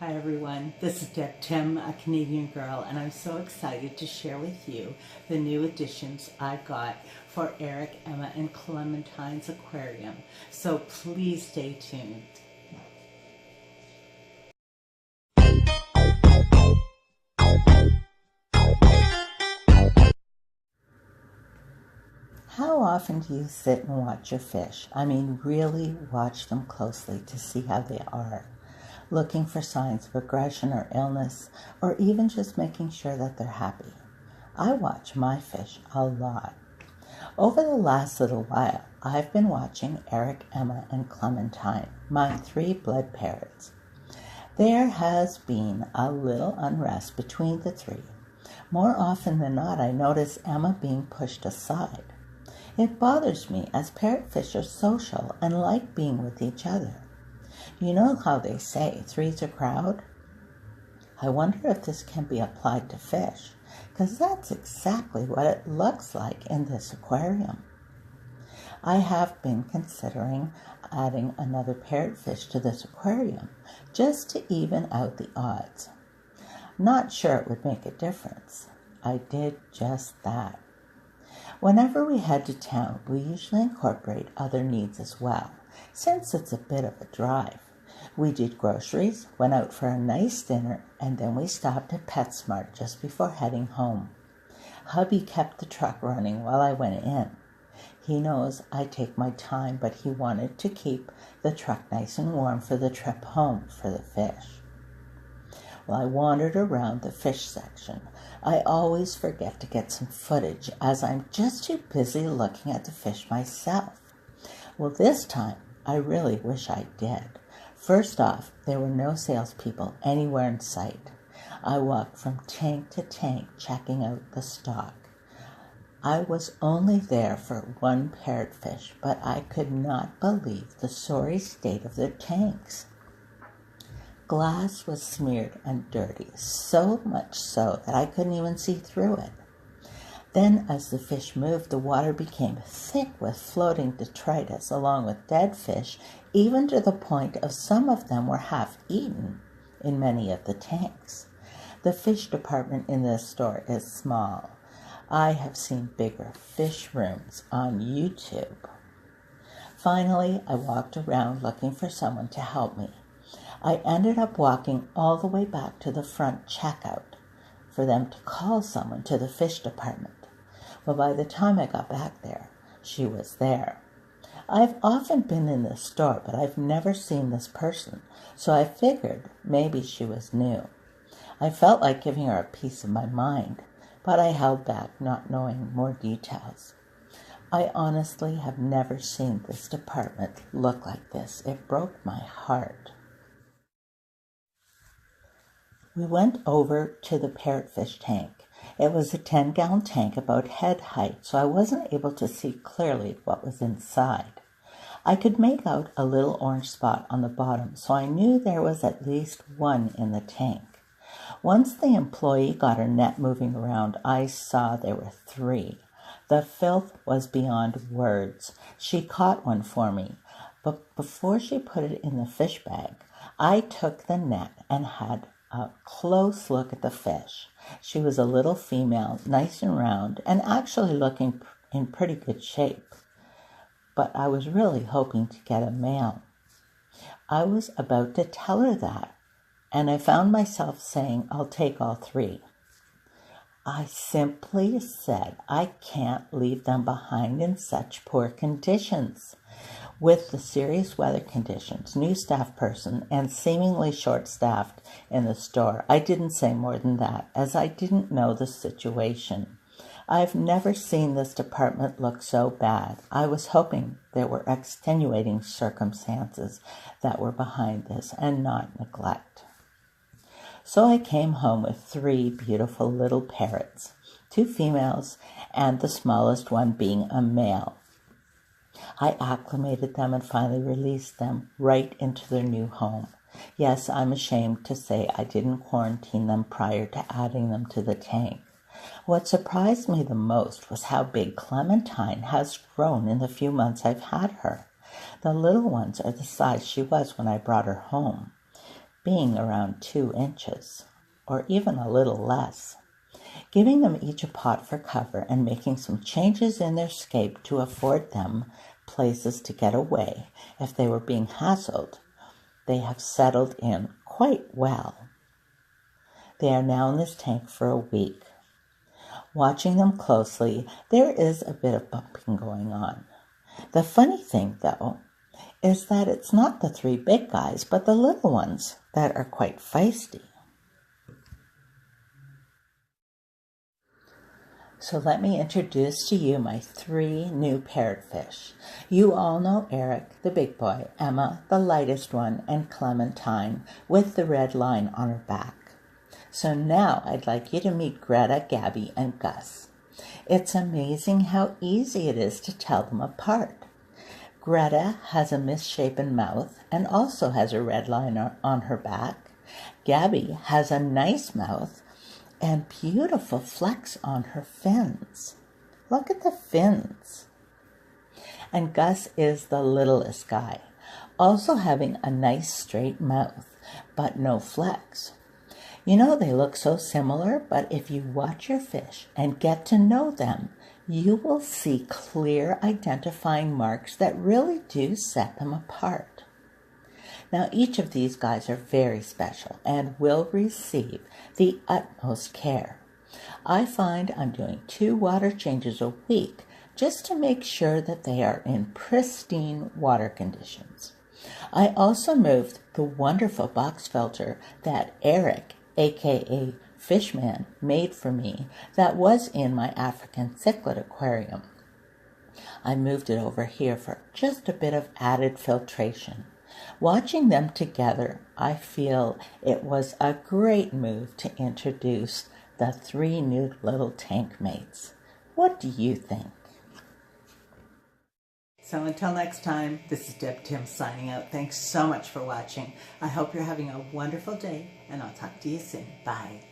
Hi everyone, this is Deb Tim, a Canadian girl, and I'm so excited to share with you the new additions I got for Eric, Emma, and Clementine's aquarium. So please stay tuned. How often do you sit and watch your fish? I mean, really watch them closely to see how they are, looking for signs of aggression or illness, or even just making sure that they're happy. I watch my fish a lot. Over the last little while, I've been watching Eric, Emma, and Clementine, my 3 blood parrots. There has been a little unrest between the 3. More often than not, I notice Emma being pushed aside. It bothers me as parrotfish are social and like being with each other. You know how they say, three's a crowd? I wonder if this can be applied to fish, because that's exactly what it looks like in this aquarium. I have been considering adding another parrotfish to this aquarium, just to even out the odds. Not sure it would make a difference. I did just that. Whenever we head to town, we usually incorporate other needs as well, since it's a bit of a drive. We did groceries, went out for a nice dinner, and then we stopped at PetSmart just before heading home. Hubby kept the truck running while I went in. He knows I take my time, but he wanted to keep the truck nice and warm for the trip home for the fish. While I wandered around the fish section, I always forget to get some footage as I'm just too busy looking at the fish myself. Well, this time, I really wish I did. First off, there were no salespeople anywhere in sight. I walked from tank to tank checking out the stock. I was only there for one parrotfish, but I could not believe the sorry state of their tanks. Glass was smeared and dirty, so much so that I couldn't even see through it. Then, as the fish moved, the water became thick with floating detritus along with dead fish, even to the point of some of them were half eaten in many of the tanks. The fish department in this store is small. I have seen bigger fish rooms on YouTube. Finally, I walked around looking for someone to help me. I ended up walking all the way back to the front checkout for them to call someone to the fish department. Well, by the time I got back there, she was there. I've often been in this store, but I've never seen this person, so I figured maybe she was new. I felt like giving her a piece of my mind, but I held back, not knowing more details. I honestly have never seen this department look like this. It broke my heart. We went over to the parrotfish tank. It was a 10-gallon tank about head height, so I wasn't able to see clearly what was inside. I could make out a little orange spot on the bottom, so I knew there was at least one in the tank. Once the employee got her net moving around, I saw there were 3. The filth was beyond words. She caught one for me, but before she put it in the fish bag, I took the net and had a close look at the fish. She was a little female, nice and round, and actually looking in pretty good shape. But I was really hoping to get a male. I was about to tell her that, and I found myself saying, I'll take all 3. I simply said, I can't leave them behind in such poor conditions. With the serious weather conditions, new staff person, and seemingly short-staffed in the store, I didn't say more than that, as I didn't know the situation. I've never seen this department look so bad. I was hoping there were extenuating circumstances that were behind this and not neglect. So I came home with 3 beautiful little parrots, 2 females, and the smallest one being a male. I acclimated them and finally released them right into their new home. Yes, I'm ashamed to say I didn't quarantine them prior to adding them to the tank. What surprised me the most was how big Clementine has grown in the few months I've had her. The little ones are the size she was when I brought her home. being around 2 inches, or even a little less. Giving them each a pot for cover and making some changes in their scape to afford them places to get away if they were being hassled, they have settled in quite well. They are now in this tank for a week. Watching them closely, there is a bit of bumping going on. The funny thing, though, is that it's not the 3 big guys, but the little ones that are quite feisty. So let me introduce to you my 3 new parrotfish. You all know Eric, the big boy, Emma, the lightest one, and Clementine, with the red line on her back. So now I'd like you to meet Greta, Gabby, and Gus. It's amazing how easy it is to tell them apart. Greta has a misshapen mouth and also has a red line on her back. Gabby has a nice mouth and beautiful flecks on her fins. Look at the fins. And Gus is the littlest guy, also having a nice straight mouth, but no flecks. You know, they look so similar, but if you watch your fish and get to know them, you will see clear identifying marks that really do set them apart. Now, each of these guys are very special and will receive the utmost care. I find I'm doing 2 water changes a week just to make sure that they are in pristine water conditions. I also moved the wonderful box filter that Eric, aka Fishman, made for me that was in my African cichlid aquarium. I moved it over here for just a bit of added filtration. Watching them together, I feel it was a great move to introduce the 3 new little tank mates. What do you think? So until next time, this is Deb Tim signing out. Thanks so much for watching. I hope you're having a wonderful day, and I'll talk to you soon. Bye.